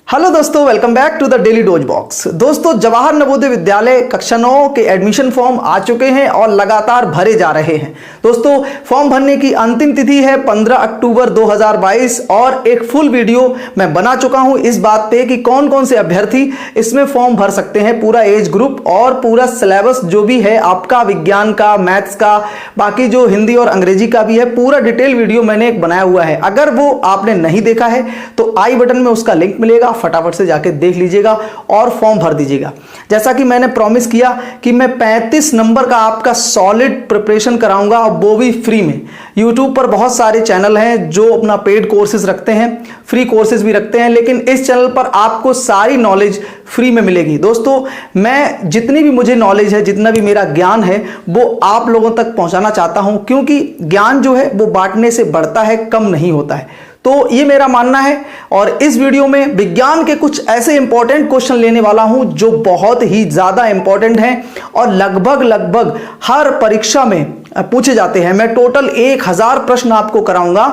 Hello दोस्तों, welcome back to the daily dose box. दोस्तों, जवाहर नवोदय विद्यालय कक्षा 9 के एडमिशन फॉर्म आ चुके हैं और लगातार भरे जा रहे हैं। दोस्तों, फॉर्म भरने की अंतिम तिथि है 15 अक्टूबर 2022 और एक फुल वीडियो मैं बना चुका हूं इस बात पे कि कौन कौन से अभ्यर्थी इसमें फॉर्म भर सकते हैं, पूरा एज ग्रुप और पूरा सिलेबस जो भी है आपका, विज्ञान का, मैथ्स का, बाकी जो हिंदी और अंग्रेजी का भी है, पूरा डिटेल वीडियो मैंने एक बनाया हुआ है। अगर वो आपने नहीं देखा है तो आई बटन में उसका लिंक मिलेगा, फटाफट से जाके देख लीजिएगा और फॉर्म भर दीजिएगा। जैसा कि मैंने प्रॉमिस किया कि मैं 35 नंबर का आपका सॉलिड प्रिपरेशन कराऊंगा, वो भी फ्री में। यूट्यूब पर बहुत सारे चैनल हैं जो अपना पेड कोर्सेज रखते हैं, फ्री कोर्सेज भी रखते हैं, लेकिन इस चैनल पर आपको सारी नॉलेज फ्री में मिलेगी। दोस्तों, मैं जितनी भी मुझे नॉलेज है, जितना भी मेरा ज्ञान है, वो आप लोगों तक पहुंचाना चाहता हूं, क्योंकि ज्ञान जो है वो बांटने से बढ़ता है, कम नहीं होता है। तो ये मेरा मानना है और इस वीडियो में विज्ञान के कुछ ऐसे इंपॉर्टेंट क्वेश्चन लेने वाला हूं जो बहुत ही ज्यादा इंपॉर्टेंट हैं और लगभग हर परीक्षा में पूछे जाते हैं। मैं टोटल 1000 प्रश्न आपको कराऊंगा।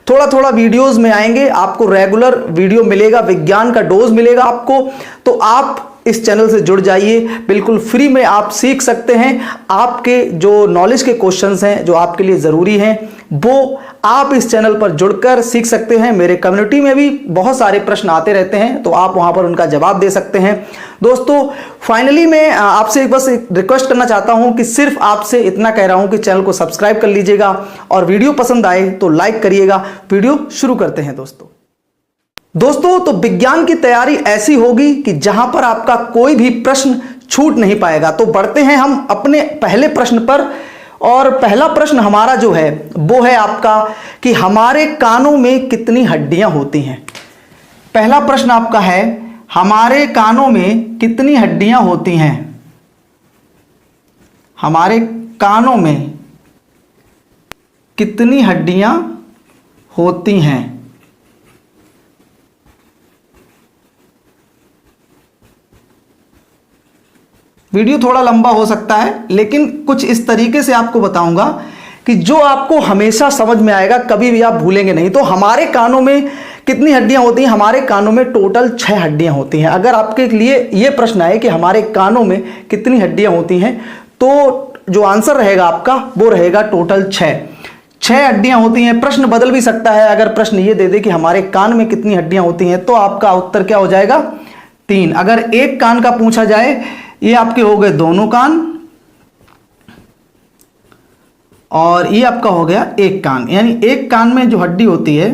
थोड़ा थोड़ा वीडियोस में आएंगे, आपको रेगुलर वीडियो मिलेगा, विज्ञान का डोज मिलेगा आपको। तो आप इस चैनल से जुड़ जाइए, बिल्कुल फ्री में आप सीख सकते हैं। आपके जो नॉलेज के क्वेश्चंस हैं जो आपके लिए ज़रूरी हैं, वो आप इस चैनल पर जुड़कर सीख सकते हैं। मेरे कम्युनिटी में भी बहुत सारे प्रश्न आते रहते हैं, तो आप वहां पर उनका जवाब दे सकते हैं। दोस्तों, फाइनली मैं आपसे बस एक रिक्वेस्ट करना चाहता हूं कि सिर्फ आपसे इतना कह रहा हूं कि चैनल को सब्सक्राइब कर लीजिएगा और वीडियो पसंद आए तो लाइक करिएगा। वीडियो शुरू करते हैं। दोस्तों, तो विज्ञान की तैयारी ऐसी होगी कि जहां पर आपका कोई भी प्रश्न छूट नहीं पाएगा। तो बढ़ते हैं हम अपने पहले प्रश्न पर। और पहला प्रश्न हमारा जो है वो है आपका कि हमारे कानों में कितनी हड्डियां होती हैं। पहला प्रश्न आपका है, हमारे कानों में कितनी हड्डियां होती हैं। हमारे कानों में कितनी हड्डियां होती हैं। वीडियो थोड़ा लंबा हो सकता है, लेकिन कुछ इस तरीके से आपको बताऊंगा कि जो आपको हमेशा समझ में आएगा, कभी भी आप भूलेंगे नहीं। तो हमारे कानों में कितनी हड्डियां होती हैं? हमारे कानों में टोटल 6 हड्डियां होती हैं। अगर आपके लिए यह प्रश्न है कि हमारे कानों में कितनी हड्डियां होती हैं, तो जो आंसर रहेगा आपका वो रहेगा टोटल 6 हड्डियां होती हैं। प्रश्न बदल भी सकता है। अगर प्रश्न ये दे दे कि हमारे कान में कितनी हड्डियां होती हैं, तो आपका उत्तर क्या हो जाएगा? 3। अगर एक कान का पूछा जाए, ये आपके हो गए दोनों कान और ये आपका हो गया एक कान, यानी एक कान में जो हड्डी होती है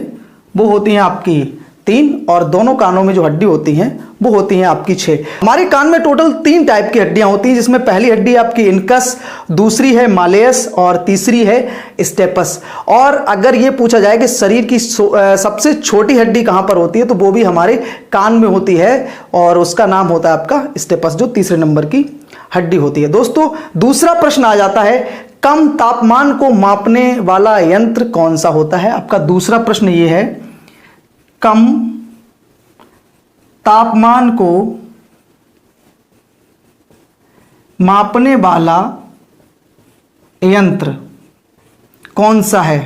वो होती है आपकी 3 और दोनों कानों में जो हड्डी होती हैं वो होती हैं आपकी 6। हमारे कान में टोटल 3 टाइप की हड्डियां होती हैं, जिसमें पहली हड्डी आपकी इनकस, दूसरी है मालेयस और तीसरी है स्टेपस। और अगर ये पूछा जाए कि शरीर की सबसे छोटी हड्डी कहां पर होती है, तो वो भी हमारे कान में होती है और उसका नाम होता है आपका स्टेपस, जो तीसरे नंबर की हड्डी होती है। दोस्तों, दूसरा प्रश्न आ जाता है, कम तापमान को मापने वाला यंत्र कौन सा होता है? आपका दूसरा प्रश्न ये है, कम तापमान को मापने वाला यंत्र कौन सा है?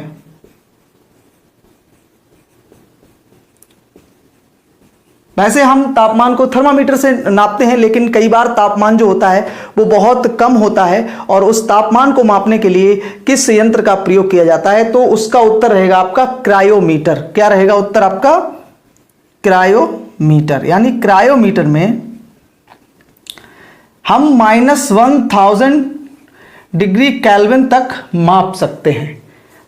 वैसे हम तापमान को थर्मामीटर से नापते हैं, लेकिन कई बार तापमान जो होता है वो बहुत कम होता है और उस तापमान को मापने के लिए किस यंत्र का प्रयोग किया जाता है? तो उसका उत्तर रहेगा आपका क्रायोमीटर। क्या रहेगा उत्तर आपका? क्रायोमीटर। यानी क्रायोमीटर में हम -1000 डिग्री केल्विन तक माप सकते हैं।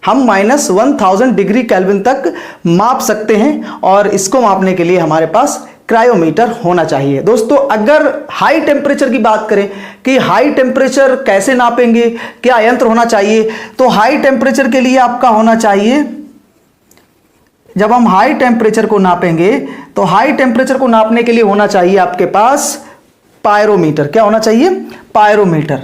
हम -1000 डिग्री केल्विन तक माप सकते हैं और इसको मापने के लिए हमारे पास क्रायोमीटर होना चाहिए। दोस्तों, अगर हाई टेम्परेचर की बात करें कि हाई टेम्परेचर कैसे नापेंगे, क्या यंत्र होना चाहिए, तो हाई टेम्परेचर के लिए आपका होना चाहिए, जब हम हाई टेम्परेचर को नापेंगे तो हाई टेम्परेचर को नापने के लिए होना चाहिए आपके पास पायरोमीटर। क्या होना चाहिए? पायरोमीटर।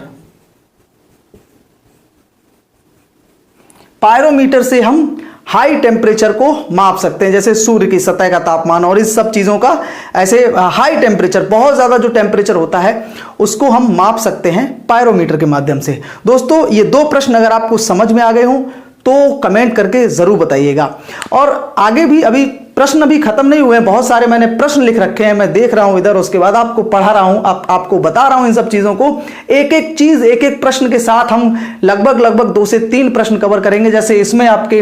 पायरोमीटर से हम हाई टेम्परेचर को माप सकते हैं, जैसे सूर्य की सतह का तापमान और इस सब चीजों का। ऐसे हाई टेम्परेचर, बहुत ज्यादा जो टेम्परेचर होता है, उसको हम माप सकते हैं पायरोमीटर के माध्यम से। दोस्तों, ये 2 प्रश्न अगर आपको समझ में आ गए हों तो कमेंट करके जरूर बताइएगा। और आगे भी अभी प्रश्न अभी खत्म नहीं हुए हैं, बहुत सारे मैंने प्रश्न लिख रखे हैं, मैं देख रहा हूं इधर, उसके बाद आपको पढ़ा रहा हूं, आपको बता रहा हूं इन सब चीजों को। एक एक चीज, एक एक प्रश्न के साथ हम लगभग 2 से 3 प्रश्न कवर करेंगे। जैसे इसमें आपके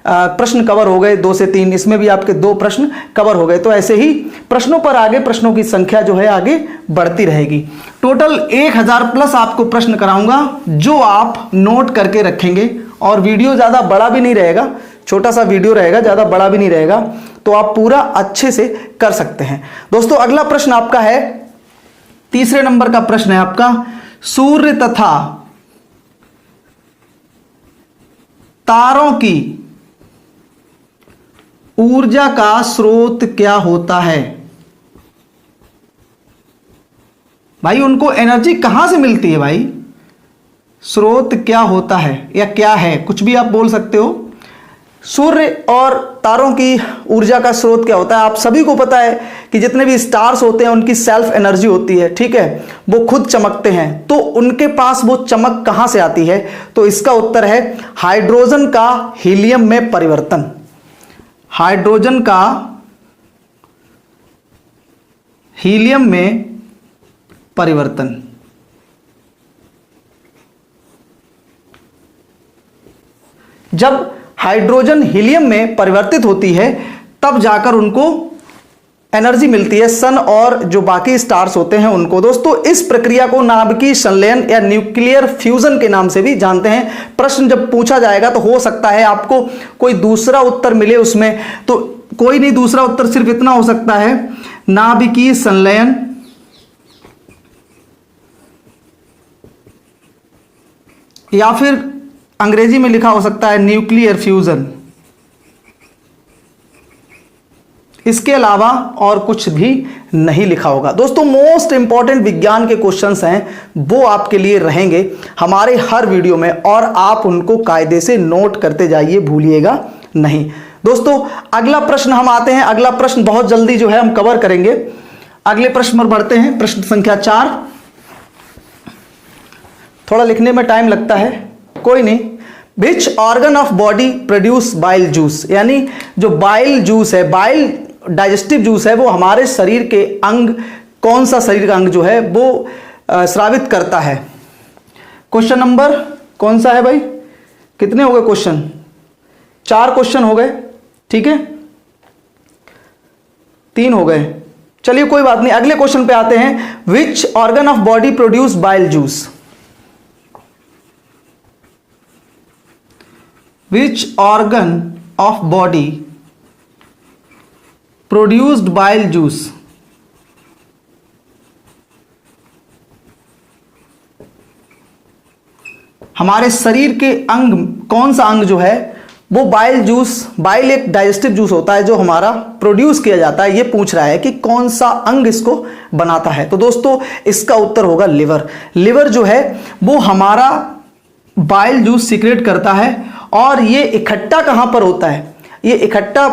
प्रश्न कवर हो गए 2 से 3, इसमें भी आपके 2 प्रश्न कवर हो गए। तो ऐसे ही प्रश्नों पर आगे प्रश्नों की संख्या जो है आगे बढ़ती रहेगी। टोटल 1000 प्लस आपको प्रश्न कराऊंगा जो आप नोट करके रखेंगे, और वीडियो ज्यादा बड़ा भी नहीं रहेगा, छोटा सा वीडियो रहेगा, ज्यादा बड़ा भी नहीं रहेगा, तो आप पूरा अच्छे से कर सकते हैं। दोस्तों अगला प्रश्न आपका है, तीसरे नंबर का प्रश्न है आपका, सूर्य तथा तारों की ऊर्जा का स्रोत क्या होता है? भाई उनको एनर्जी कहां से मिलती है भाई? स्रोत क्या होता है या क्या है, कुछ भी आप बोल सकते हो। सूर्य और तारों की ऊर्जा का स्रोत क्या होता है? आप सभी को पता है कि जितने भी स्टार्स होते हैं उनकी सेल्फ एनर्जी होती है, ठीक है, वो खुद चमकते हैं। तो उनके पास वो चमक कहां से आती है? तो इसका उत्तर है हाइड्रोजन का हीलियम में परिवर्तन। हाइड्रोजन का हीलियम में परिवर्तन। जब हाइड्रोजन हीलियम में परिवर्तित होती है तब जाकर उनको एनर्जी मिलती है, सन और जो बाकी स्टार्स होते हैं उनको। दोस्तों इस प्रक्रिया को नाभिकीय संलयन या न्यूक्लियर फ्यूजन के नाम से भी जानते हैं। प्रश्न जब पूछा जाएगा तो हो सकता है आपको कोई दूसरा उत्तर मिले उसमें, तो कोई नहीं, दूसरा उत्तर सिर्फ इतना हो सकता है, नाभिकीय संलयन या फिर अंग्रेजी में लिखा हो सकता है न्यूक्लियर फ्यूजन। इसके अलावा और कुछ भी नहीं लिखा होगा। दोस्तों मोस्ट इंपॉर्टेंट विज्ञान के क्वेश्चंस हैं वो आपके लिए रहेंगे हमारे हर वीडियो में, और आप उनको कायदे से नोट करते जाइए, भूलिएगा नहीं। दोस्तों अगला प्रश्न हम आते हैं, अगला प्रश्न बहुत जल्दी जो है हम कवर करेंगे। अगले प्रश्न पर बढ़ते हैं, प्रश्न संख्या 4। थोड़ा लिखने में टाइम लगता है, कोई नहीं। Which organ of body produce bile juice? यानी जो बाइल जूस है, बाइल डाइजेस्टिव जूस है, वो हमारे शरीर के अंग, कौन सा शरीर का अंग जो है वो स्रावित करता है? क्वेश्चन नंबर कौन सा है भाई? कितने हो गए क्वेश्चन? 4 क्वेश्चन हो गए, ठीक है, 3 हो गए, चलिए कोई बात नहीं। अगले क्वेश्चन पे आते हैं। Which organ of body produce bile juice? Which organ of body produced bile juice? हमारे शरीर के अंग, कौन सा अंग जो है वो बाइल जूस, बाइल एक डाइजेस्टिव जूस होता है जो हमारा प्रोड्यूस किया जाता है, ये पूछ रहा है कि कौन सा अंग इसको बनाता है। तो दोस्तों इसका उत्तर होगा लिवर। लिवर जो है वो हमारा बाइल जूस सीक्रेट करता है, और ये इकट्ठा कहां पर होता है? ये इकट्ठा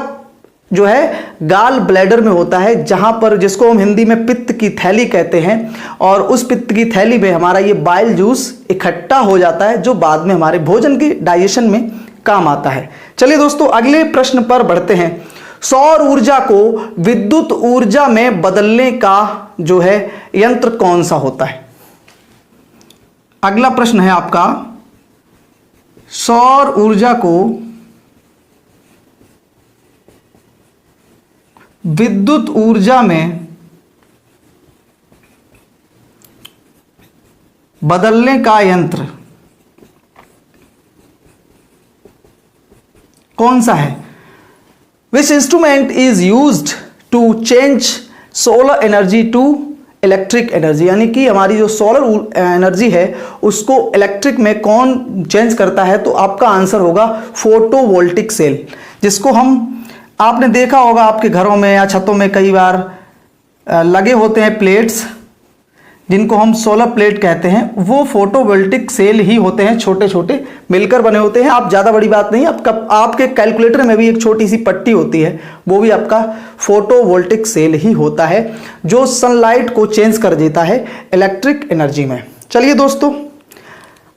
जो है गाल ब्लैडर में होता है, जहां पर, जिसको हम हिंदी में पित्त की थैली कहते हैं, और उस पित्त की थैली में हमारा ये बाइल जूस इकट्ठा हो जाता है, जो बाद में हमारे भोजन के डाइजेशन में काम आता है। चलिए दोस्तों अगले प्रश्न पर बढ़ते हैं। सौर ऊर्जा को विद्युत ऊर्जा में बदलने का जो है यंत्र कौन सा होता है? अगला प्रश्न है आपका, सौर ऊर्जा को विद्युत ऊर्जा में बदलने का यंत्र कौन सा है? Which instrument is used to change solar energy to electric energy? यानी कि हमारी जो सोलर एनर्जी है उसको इलेक्ट्रिक में कौन चेंज करता है? तो आपका आंसर होगा फोटोवोल्टिक सेल, जिसको हम, आपने देखा होगा आपके घरों में या छतों में कई बार लगे होते हैं प्लेट्स, जिनको हम सोलर प्लेट कहते हैं, वो फोटोवोल्टिक सेल ही होते हैं, छोटे छोटे मिलकर बने होते हैं। आप ज़्यादा बड़ी बात नहीं, आपके कैलकुलेटर में भी एक छोटी सी पट्टी होती है, वो भी आपका फोटोवोल्टिक सेल ही होता है, जो सनलाइट को चेंज कर देता है इलेक्ट्रिक एनर्जी में। चलिए दोस्तों,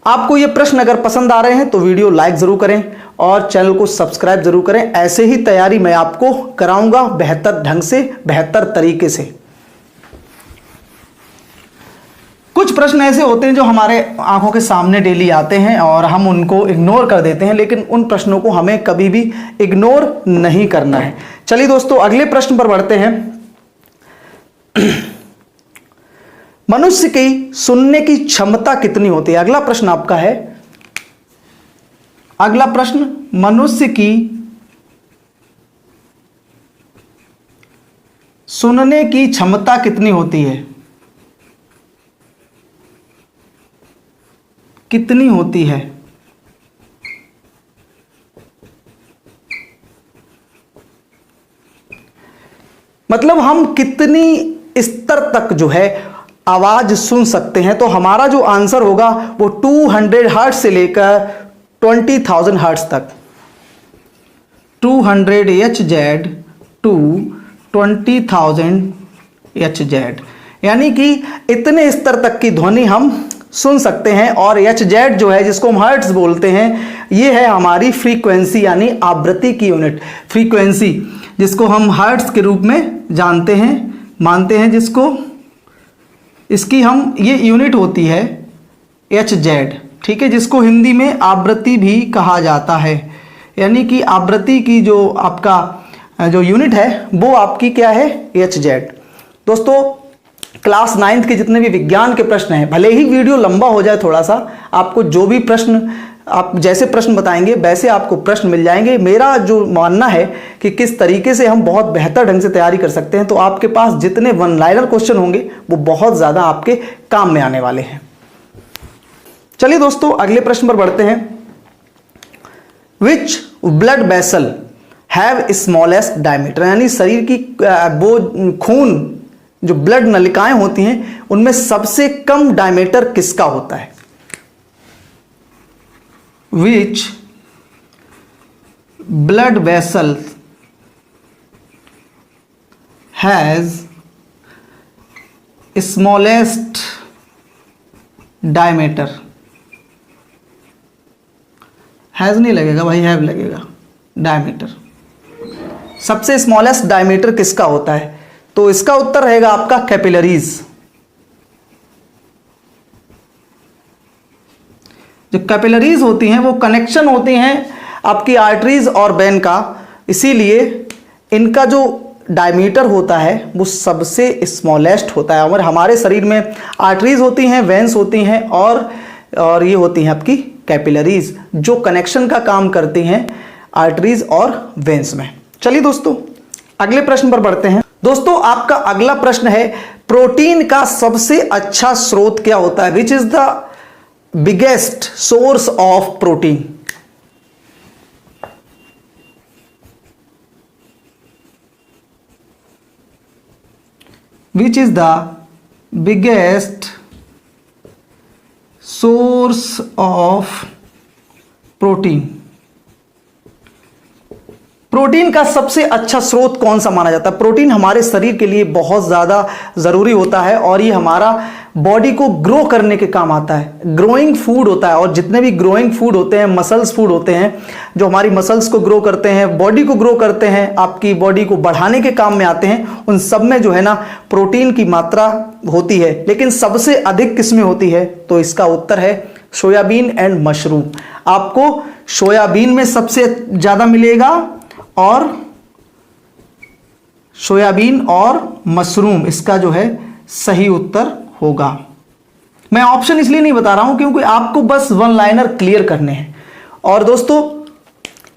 आपको ये प्रश्न अगर पसंद आ रहे हैं तो वीडियो लाइक ज़रूर करें, और चैनल को सब्सक्राइब जरूर करें। ऐसे ही तैयारी मैं आपको कराऊंगा बेहतर ढंग से, बेहतर तरीके से। कुछ प्रश्न ऐसे होते हैं जो हमारे आंखों के सामने डेली आते हैं और हम उनको इग्नोर कर देते हैं, लेकिन उन प्रश्नों को हमें कभी भी इग्नोर नहीं करना है। चलिए दोस्तों, अगले प्रश्न पर बढ़ते हैं। मनुष्य की सुनने की क्षमता कितनी होती है? अगला प्रश्न आपका है। अगला प्रश्न, मनुष्य की सुनने की क्षमता कितनी होती है? कितनी होती है? मतलब हम कितनी स्तर तक जो है आवाज सुन सकते हैं। तो हमारा जो आंसर होगा वो 200 हर्ट्ज से लेकर 20,000 हर्ट्ज तक, 200 HZ टू 20,000 HZ, यानी कि इतने स्तर तक की ध्वनि हम सुन सकते हैं। और HZ जो है, जिसको हम हर्ट्ज बोलते हैं, ये है हमारी फ्रीक्वेंसी यानी आवृत्ति की यूनिट। फ्रीक्वेंसी जिसको हम हर्ट्ज के रूप में जानते हैं, मानते हैं, जिसको इसकी हम ये यूनिट होती है HZ, ठीक है, जिसको हिंदी में आवृत्ति भी कहा जाता है। यानी कि आवृत्ति की जो आपका जो यूनिट है वो आपकी क्या है? HZ। दोस्तों, क्लास 9th के जितने भी विज्ञान के प्रश्न हैं, भले ही वीडियो लंबा हो जाए थोड़ा सा, आपको जो भी प्रश्न आप जैसे प्रश्न बताएंगे वैसे आपको प्रश्न मिल जाएंगे। मेरा जो मानना है कि किस तरीके से हम बहुत बेहतर ढंग से तैयारी कर सकते हैं, तो आपके पास जितने वन लाइनर क्वेश्चन होंगे वो बहुत ज़्यादा आपके काम में आने वाले हैं। चलिए दोस्तों, अगले प्रश्न पर बढ़ते हैं। Which blood vessel have smallest diameter? यानी शरीर की वो खून जो ब्लड नलिकाएं होती हैं उनमें सबसे कम डायमीटर किसका होता है? Which blood vessel has smallest diameter? Has नहीं लगेगा भाई, हैव लगेगा। डायमीटर, सबसे स्मॉलेस्ट डायमीटर किसका होता है? तो इसका उत्तर रहेगा आपका कैपिलरीज। जो कैपिलरीज होती हैं वो कनेक्शन होती हैं आपकी आर्टरीज और वेन का, इसीलिए इनका जो डायमीटर होता है वो सबसे स्मॉलेस्ट होता है। और हमारे शरीर में आर्टरीज होती हैं, वेन्स होती हैं और ये होती हैं आपकी कैपिलरीज, जो कनेक्शन का काम करती हैं आर्टरीज और वेन्स में। चलिए दोस्तों, अगले प्रश्न पर बढ़ते हैं। दोस्तों, आपका अगला प्रश्न है, प्रोटीन का सबसे अच्छा स्रोत क्या होता है? Which is the biggest source of protein? Which is the biggest source of protein? Protein का सबसे अच्छा स्रोत कौन सा माना जाता है? प्रोटीन हमारे शरीर के लिए बहुत ज़्यादा ज़रूरी होता है और ये हमारा बॉडी को ग्रो करने के काम आता है। ग्रोइंग फूड होता है, और जितने भी ग्रोइंग फूड होते हैं, मसल्स फूड होते हैं, जो हमारी मसल्स को ग्रो करते हैं, बॉडी को ग्रो करते हैं, आपकी बॉडी को बढ़ाने के काम में आते हैं, उन सब में जो है ना प्रोटीन की मात्रा होती है। लेकिन सबसे अधिक किस में होती है? तो इसका उत्तर है सोयाबीन एंड मशरूम। आपको सोयाबीन में सबसे ज़्यादा मिलेगा और सोयाबीन और मशरूम इसका जो है सही उत्तर होगा। मैं ऑप्शन इसलिए नहीं बता रहा हूं क्योंकि आपको बस वन लाइनर क्लियर करने हैं। और दोस्तों,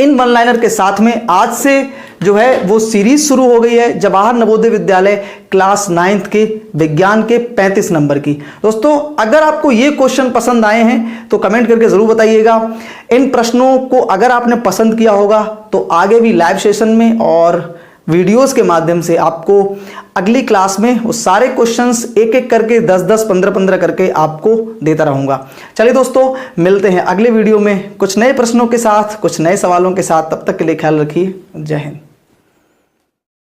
इन वन लाइनर के साथ में आज से जो है वो सीरीज शुरू हो गई है जवाहर नवोदय विद्यालय क्लास 9th के विज्ञान के 35 नंबर की। दोस्तों, अगर आपको ये क्वेश्चन पसंद आए हैं तो कमेंट करके जरूर बताइएगा। इन प्रश्नों को अगर आपने पसंद किया होगा तो आगे भी लाइव सेशन में और वीडियोस के माध्यम से आपको अगली क्लास में वो सारे क्वेश्चंस एक एक करके 10-10, 15-15 करके आपको देता रहूंगा। चलिए दोस्तों, मिलते हैं अगले वीडियो में कुछ नए प्रश्नों के साथ, कुछ नए सवालों के साथ। तब तक के लिए ख्याल रखिए। जय हिंद।